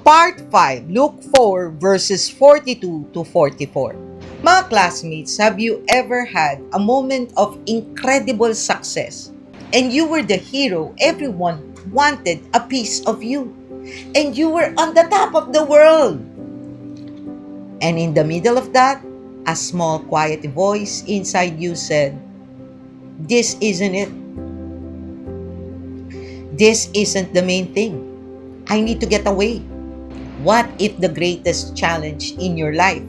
Part 5, Luke 4 verses 42 to 44. Mga classmates, have you ever had a moment of incredible success and you were the hero everyone wanted a piece of you and you were on the top of the world? And in the middle of that, a small quiet voice inside you said, "This isn't it. This isn't the main thing. I need to get away." What if the greatest challenge in your life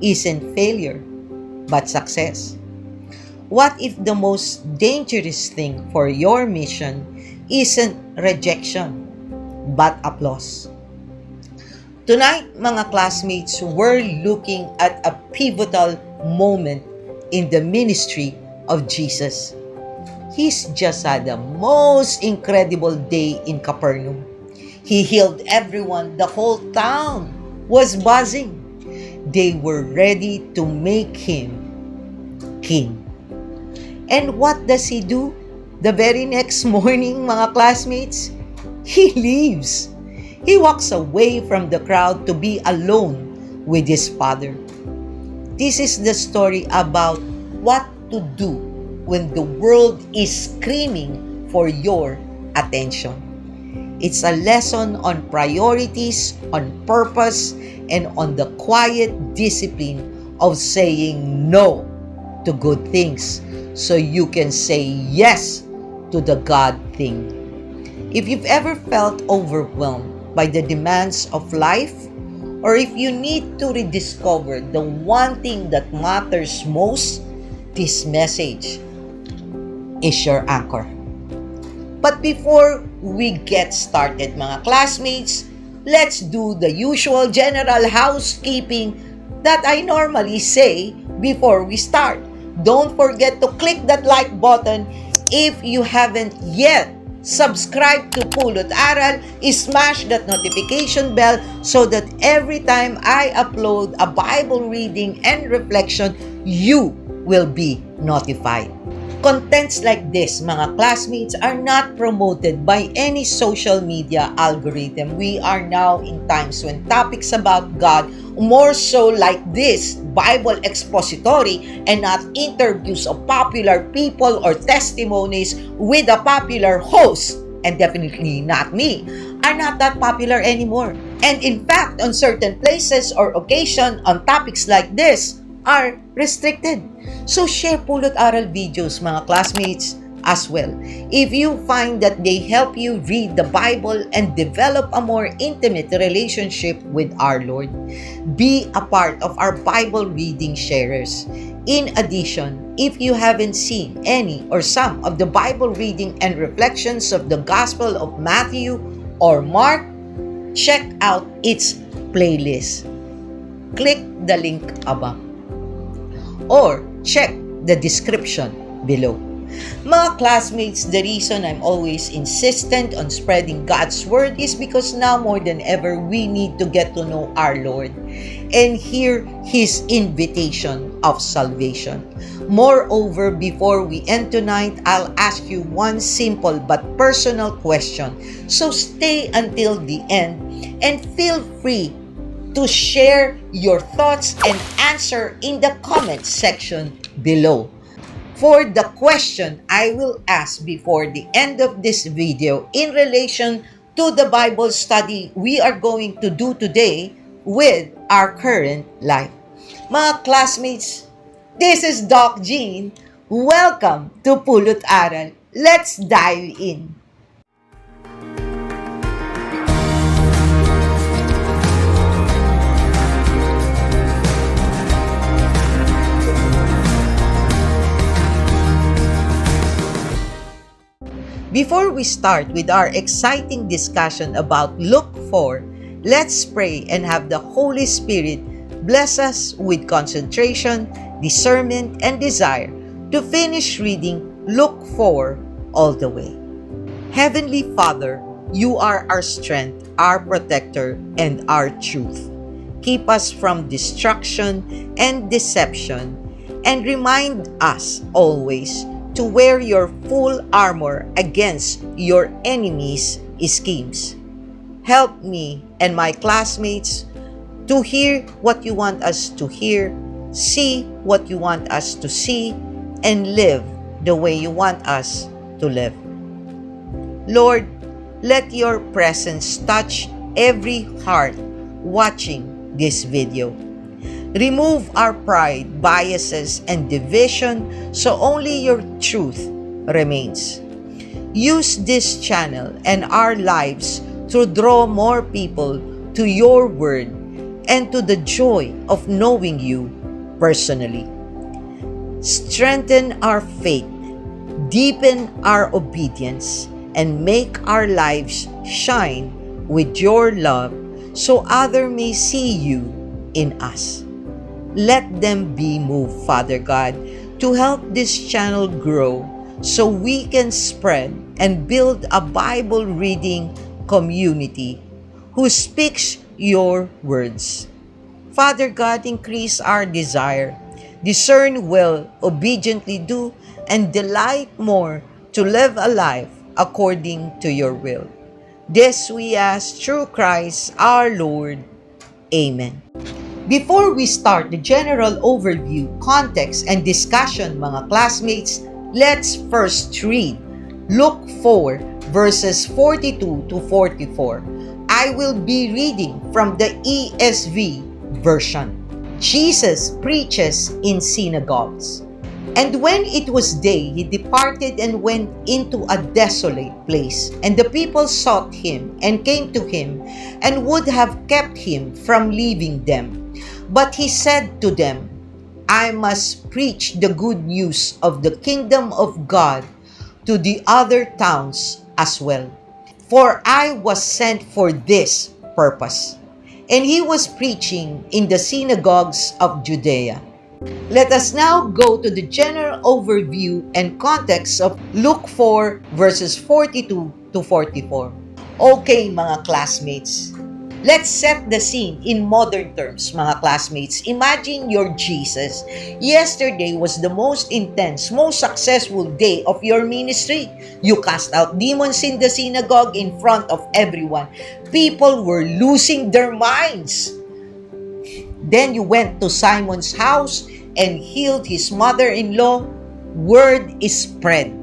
isn't failure, but success? What if the most dangerous thing for your mission isn't rejection, but applause? Tonight, mga classmates, we're looking at a pivotal moment in the ministry of Jesus. He's just had the most incredible day in Capernaum. He healed everyone. The whole town was buzzing. They were ready to make him king. And what does he do? The very next morning, mga classmates, he leaves. He walks away from the crowd to be alone with his Father. This is the story about what to do when the world is screaming for your attention. It's a lesson on priorities, on purpose, and on the quiet discipline of saying no to good things so you can say yes to the God thing. If you've ever felt overwhelmed by the demands of life, or if you need to rediscover the one thing that matters most, this message is your anchor. But before we get started, mga classmates, let's do the usual general housekeeping that I normally say before we start. Don't forget to click that like button if you haven't yet. Subscribe to Pulot Aral, smash that notification bell so that every time I upload a Bible reading and reflection, you will be notified. Contents like this, mga classmates, are not promoted by any social media algorithm. We are now in times when topics about God, more so like this, Bible expository, and not interviews of popular people or testimonies with a popular host, and definitely not me, are not that popular anymore. And in fact, on certain places or occasion on topics like this are restricted. So share Pulot Aral videos, mga classmates, as well. If you find that they help you read the Bible and develop a more intimate relationship with our Lord, be a part of our Bible reading sharers. In addition, if you haven't seen any or some of the Bible reading and reflections of the Gospel of Matthew or Mark, check out its playlist. Click the link above, or check the description below. Mga classmates, the reason I'm always insistent on spreading God's Word is because now more than ever, we need to get to know our Lord and hear His invitation of salvation. Moreover, before we end tonight, I'll ask you one simple but personal question. So stay until the end and feel free to share your thoughts and answer in the comment section below. For the question I will ask before the end of this video in relation to the Bible study we are going to do today with our current life. Mga classmates, this is Doc Jean. Welcome to Pulot Aral. Let's dive in. Before we start with our exciting discussion about Luke 4, let's pray and have the Holy Spirit bless us with concentration, discernment, and desire to finish reading Luke 4 all the way. Heavenly Father, you are our strength, our protector, and our truth. Keep us from destruction and deception, and remind us always to wear your full armor against your enemies' schemes. Help me and my classmates to hear what you want us to hear, see what you want us to see, and live the way you want us to live. Lord, let your presence touch every heart watching this video. Remove our pride, biases, and division so only your truth remains. Use this channel and our lives to draw more people to your word and to the joy of knowing you personally. Strengthen our faith, deepen our obedience, and make our lives shine with your love so others may see you in us. Let them be moved, Father God, to help this channel grow so we can spread and build a Bible reading community who speaks your words. Father God, increase our desire, discern well, obediently do, and delight more to live a life according to your will. This we ask through Christ our Lord. Amen. Before we start the general overview, context, and discussion, mga classmates, let's first read Luke 4, verses 42 to 44. I will be reading from the ESV version. Jesus preaches in synagogues. And when it was day, he departed and went into a desolate place. And the people sought him and came to him and would have kept him from leaving them. But he said to them, I must preach the good news of the kingdom of God to the other towns as well. For I was sent for this purpose. And he was preaching in the synagogues of Judea. Let us now go to the general overview and context of Luke 4 verses 42 to 44. Okay, mga classmates. Let's set the scene in modern terms, mga classmates. Imagine you're Jesus. Yesterday was the most intense, most successful day of your ministry. You cast out demons in the synagogue in front of everyone. People were losing their minds. Then you went to Simon's house and healed his mother-in-law. Word is spread.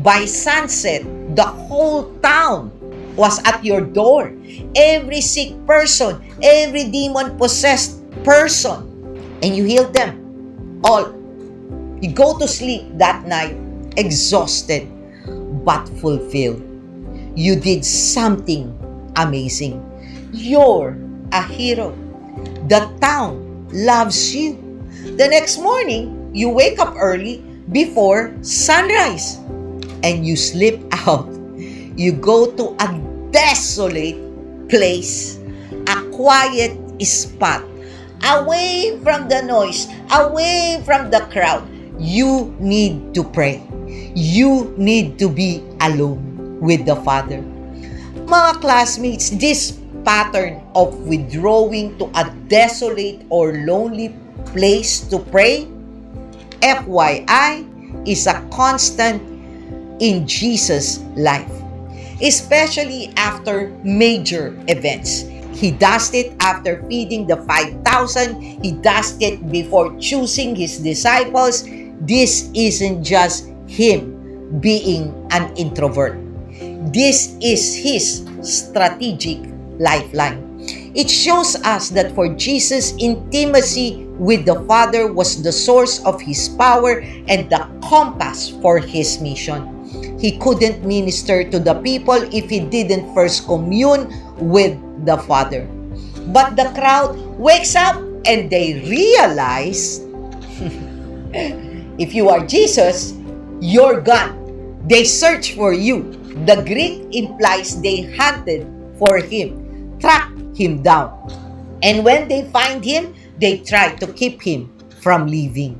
By sunset, the whole town was at your door. Every sick person, every demon-possessed person, and you healed them all. You go to sleep that night exhausted but fulfilled. You did something amazing. You're a hero. The town loves you. The next morning, you wake up early before sunrise and you slip out. You go to a desolate place, a quiet spot, away from the noise, away from the crowd. You need to pray. You need to be alone with the Father. Mga classmates, this pattern of withdrawing to a desolate or lonely place to pray, FYI, is a constant in Jesus' life, especially after major events. He does it after feeding the 5,000. He does it before choosing his disciples. This isn't just him being an introvert. This is his strategic lifeline. It shows us that for Jesus, intimacy with the Father was the source of his power and the compass for his mission. He couldn't minister to the people if he didn't first commune with the Father. But the crowd wakes up and they realize if you are Jesus, you're gone. They search for you. The Greek implies they hunted for him, tracked him down. And when they find him, they try to keep him from leaving.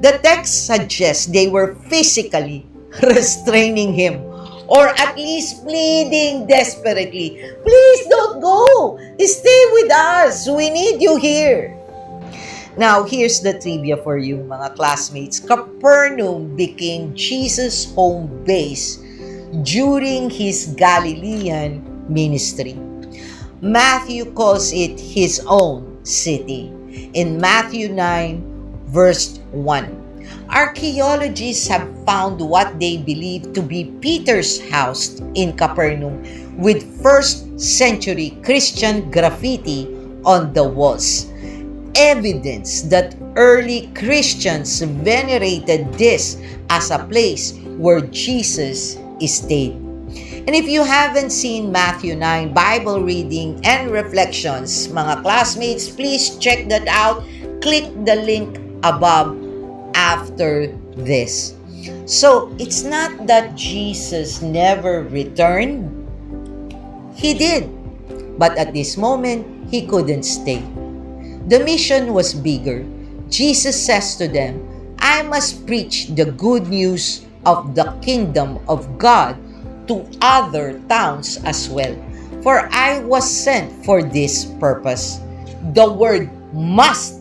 The text suggests they were physically restraining him, or at least pleading desperately, please don't go, stay with us, we need you here. Now, here's the trivia for you, mga classmates. Capernaum became Jesus' home base during his Galilean ministry. Matthew calls it his own city. In Matthew 9, verse 1, archaeologists have found what they believe to be Peter's house in Capernaum with first century Christian graffiti on the walls. Evidence that early Christians venerated this as a place where Jesus stayed. And if you haven't seen Matthew 9 Bible reading and reflections, mga classmates, please check that out. Click the link above after this. So, it's not that Jesus never returned. He did. But at this moment, he couldn't stay. The mission was bigger. Jesus says to them, I must preach the good news of the kingdom of God to other towns as well. For I was sent for this purpose. The word must,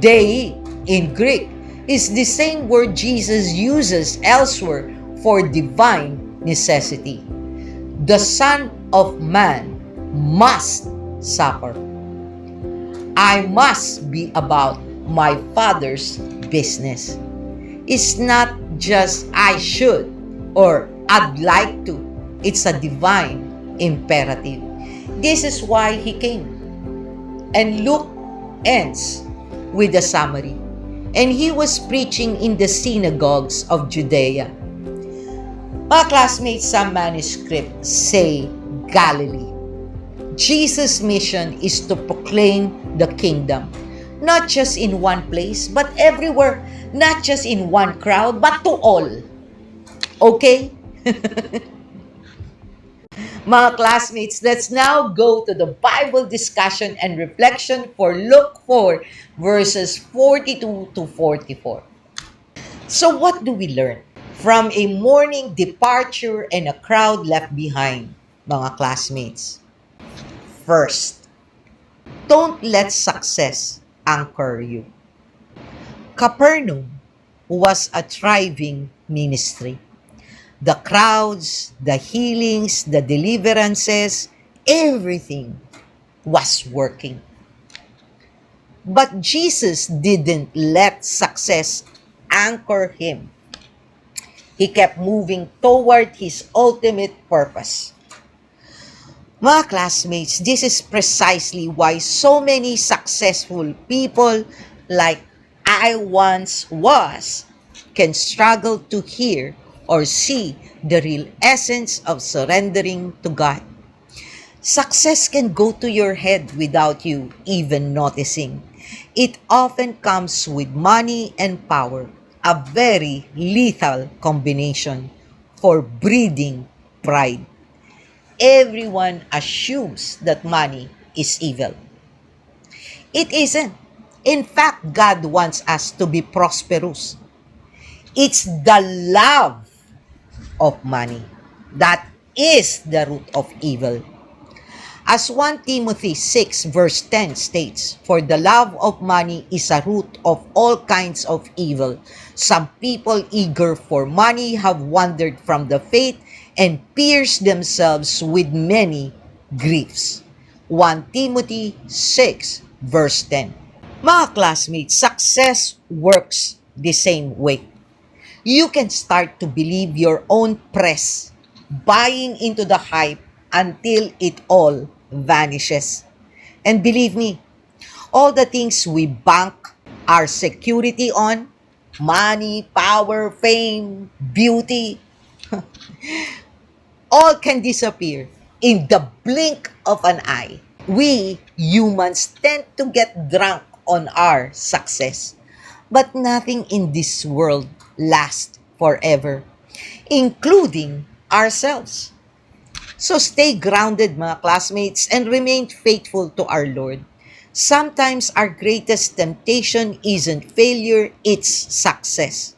dei, in Greek, is the same word Jesus uses elsewhere for divine necessity. The Son of Man must suffer. I must be about my Father's business. It's not just I should or I'd like to. It's a divine imperative. This is why he came. And Luke ends with a summary. And he was preaching in the synagogues of Judea. Mga classmates, some manuscripts say Galilee. Jesus' mission is to proclaim the kingdom, not just in one place, but everywhere, not just in one crowd, but to all. Okay? Mga classmates, let's now go to the Bible discussion and reflection for Luke 4, verses 42 to 44. So what do we learn from a morning departure and a crowd left behind, mga classmates? First, don't let success anchor you. Capernaum was a thriving ministry. The crowds, the healings, the deliverances, everything was working. But Jesus didn't let success anchor him. He kept moving toward his ultimate purpose. Mga classmates, this is precisely why so many successful people like I once was can struggle to hear or see the real essence of surrendering to God. Success can go to your head without you even noticing. It often comes with money and power, a very lethal combination for breeding pride. Everyone assumes that money is evil. It isn't. In fact, God wants us to be prosperous. It's the love of money that is the root of evil. As 1 Timothy 6 verse 10 states, for the love of money is a root of all kinds of evil. Some people eager for money have wandered from the faith and pierced themselves with many griefs. 1 Timothy 6 verse 10. Mga classmates, success works the same way. You can start to believe your own press, buying into the hype until it all vanishes. And believe me, all the things we bank our security on, money, power, fame, beauty, all can disappear in the blink of an eye. We humans tend to get drunk on our success. But nothing in this world lasts forever, including ourselves. So stay grounded, mga classmates, and remain faithful to our Lord. Sometimes our greatest temptation isn't failure, it's success.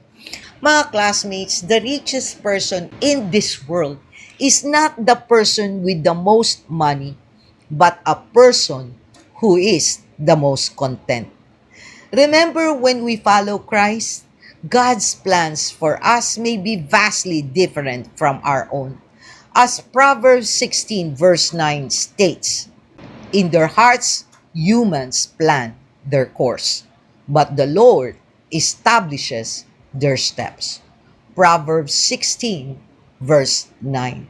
Mga classmates, the richest person in this world is not the person with the most money, but a person who is the most content. Remember, when we follow Christ, God's plans for us may be vastly different from our own. As Proverbs 16 verse 9 states, in their hearts, humans plan their course, but the Lord establishes their steps. Proverbs 16 verse 9.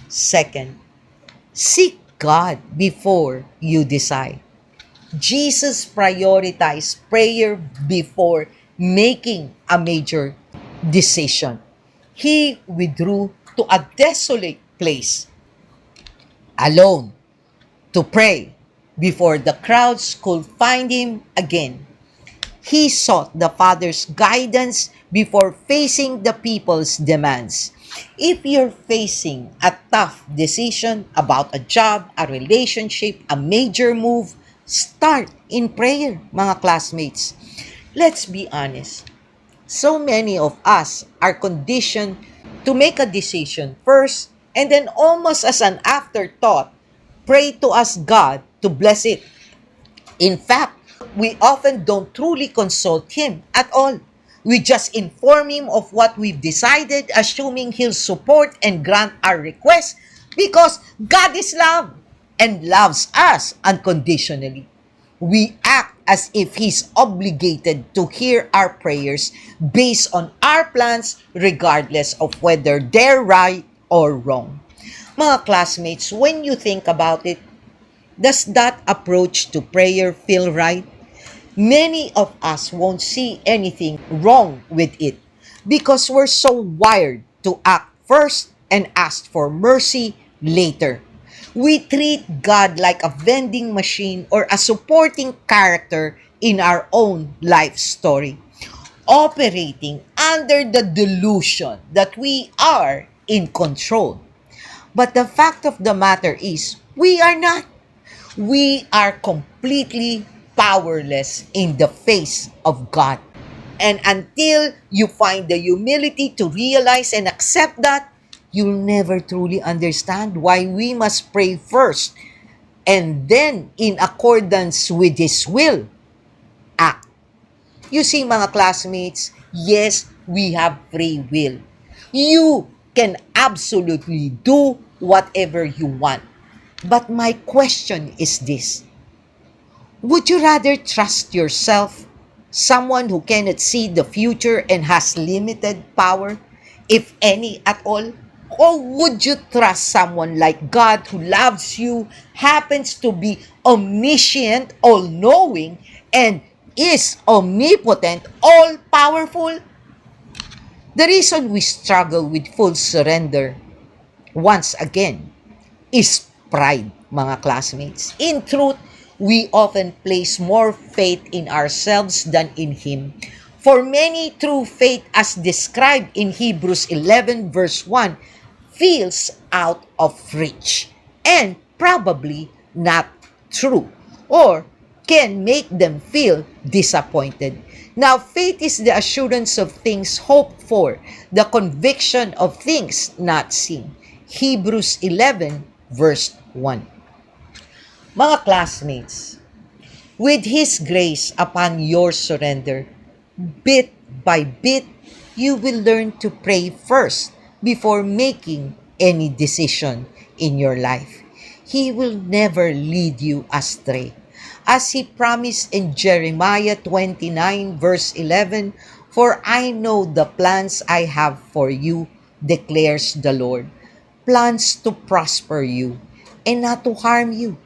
Second, seek God before you decide. Jesus prioritized prayer before making a major decision. He withdrew to a desolate place alone to pray before the crowds could find him again. He sought the Father's guidance before facing the people's demands. If you're facing a tough decision about a job, a relationship, a major move, start in prayer, mga classmates. Let's be honest. So many of us are conditioned to make a decision first and then almost as an afterthought, pray to ask God to bless it. In fact, we often don't truly consult Him at all. We just inform Him of what we've decided, assuming He'll support and grant our request because God is love and loves us unconditionally. We act as if He's obligated to hear our prayers based on our plans regardless of whether they're right or wrong. Mga classmates, when you think about it, does that approach to prayer feel right? Many of us won't see anything wrong with it because we're so wired to act first and ask for mercy later. We treat God like a vending machine or a supporting character in our own life story, operating under the delusion that we are in control. But the fact of the matter is, we are not. We are completely powerless in the face of God. And until you find the humility to realize and accept that, you'll never truly understand why we must pray first and then, in accordance with His will, act. You see, mga classmates, yes, we have free will. You can absolutely do whatever you want. But my question is this: would you rather trust yourself, someone who cannot see the future and has limited power, if any at all? Or would you trust someone like God who loves you, happens to be omniscient, all-knowing, and is omnipotent, all-powerful? The reason we struggle with full surrender, once again, is pride, mga classmates. In truth, we often place more faith in ourselves than in Him. For many, true faith, as described in Hebrews 11 verse 1, feels out of reach and probably not true, or can make them feel disappointed. Now, faith is the assurance of things hoped for, the conviction of things not seen. Hebrews 11 verse 1. Mga classmates, with His grace upon your surrender, bit by bit, you will learn to pray first before making any decision in your life. He will never lead you astray. As He promised in Jeremiah 29 verse 11, "For I know the plans I have for you, declares the Lord. Plans to prosper you and not to harm you.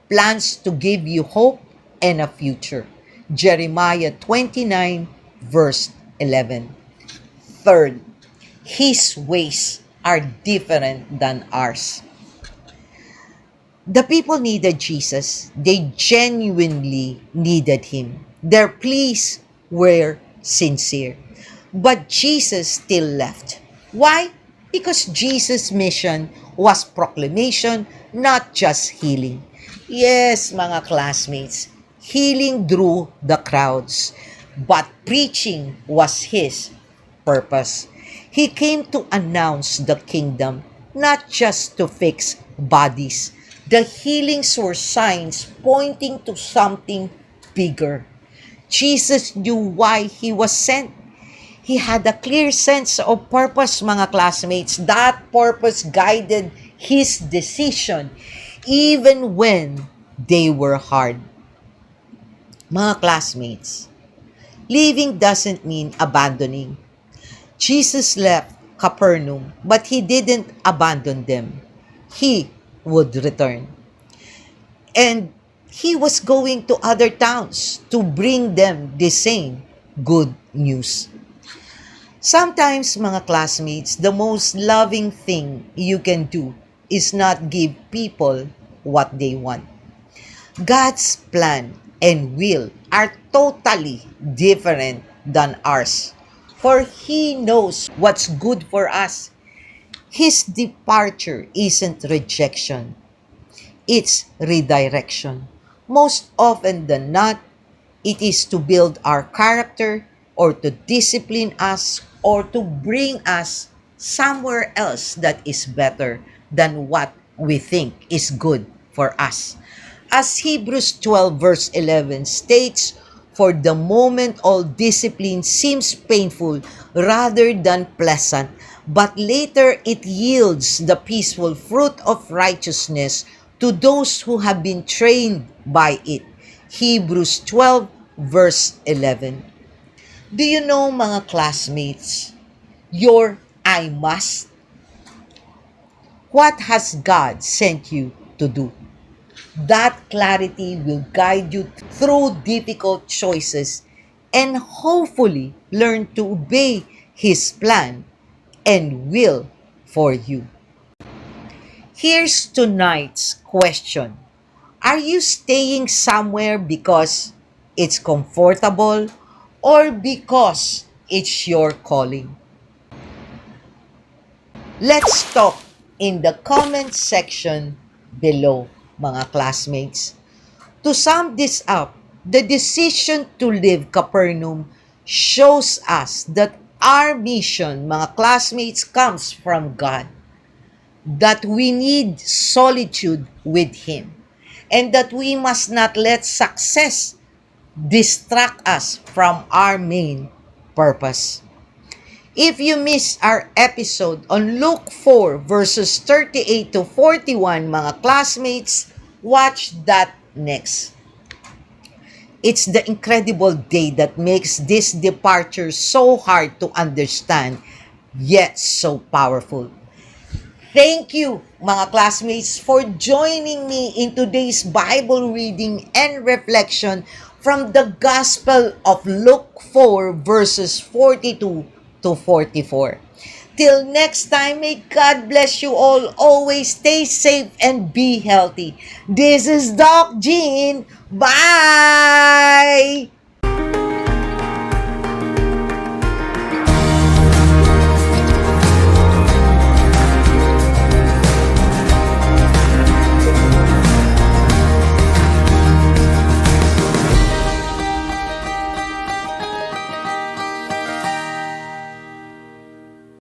Plans to give you hope and a future." Jeremiah 29 verse 11. Third, His ways are different than ours. The people needed Jesus. They genuinely needed Him. Their pleas were sincere. But Jesus still left. Why? Because Jesus' mission was proclamation, not just healing. Yes, mga classmates, healing drew the crowds, but preaching was His purpose. He came to announce the kingdom, not just to fix bodies. The healings were signs pointing to something bigger. Jesus knew why He was sent. He had a clear sense of purpose, mga classmates. That purpose guided his decision even when they were hard. Mga classmates, leaving doesn't mean abandoning. Jesus left Capernaum, but he didn't abandon them. He would return. And he was going to other towns to bring them the same good news. Sometimes, mga classmates, the most loving thing you can do is not give people what they want. God's plan and will are totally different than ours. For He knows what's good for us. His departure isn't rejection, it's redirection. Most often than not, it is to build our character or to discipline us or to bring us somewhere else that is better than what we think is good for us. As Hebrews 12 verse 11 states, for the moment all discipline seems painful rather than pleasant, but later it yields the peaceful fruit of righteousness to those who have been trained by it. Hebrews 12 verse 11. Do you know, mga classmates, your I must? What has God sent you to do? That clarity will guide you through difficult choices and hopefully learn to obey His plan and will for you. Here's tonight's question. Are you staying somewhere because it's comfortable or because it's your calling? Let's talk in the comment section below, mga classmates. To sum this up, the decision to leave Capernaum shows us that our mission, mga classmates, comes from God. That we need solitude with Him. And that we must not let success distract us from our main purpose. If you missed our episode on Luke 4 verses 38 to 41, mga classmates, watch that next. It's the incredible day that makes this departure so hard to understand, yet so powerful. Thank you, mga classmates, for joining me in today's Bible reading and reflection from the Gospel of Luke 4 verses 42 to 44. Till next time, may God bless you all. Always stay safe and be healthy. This is Doc Jean. Bye!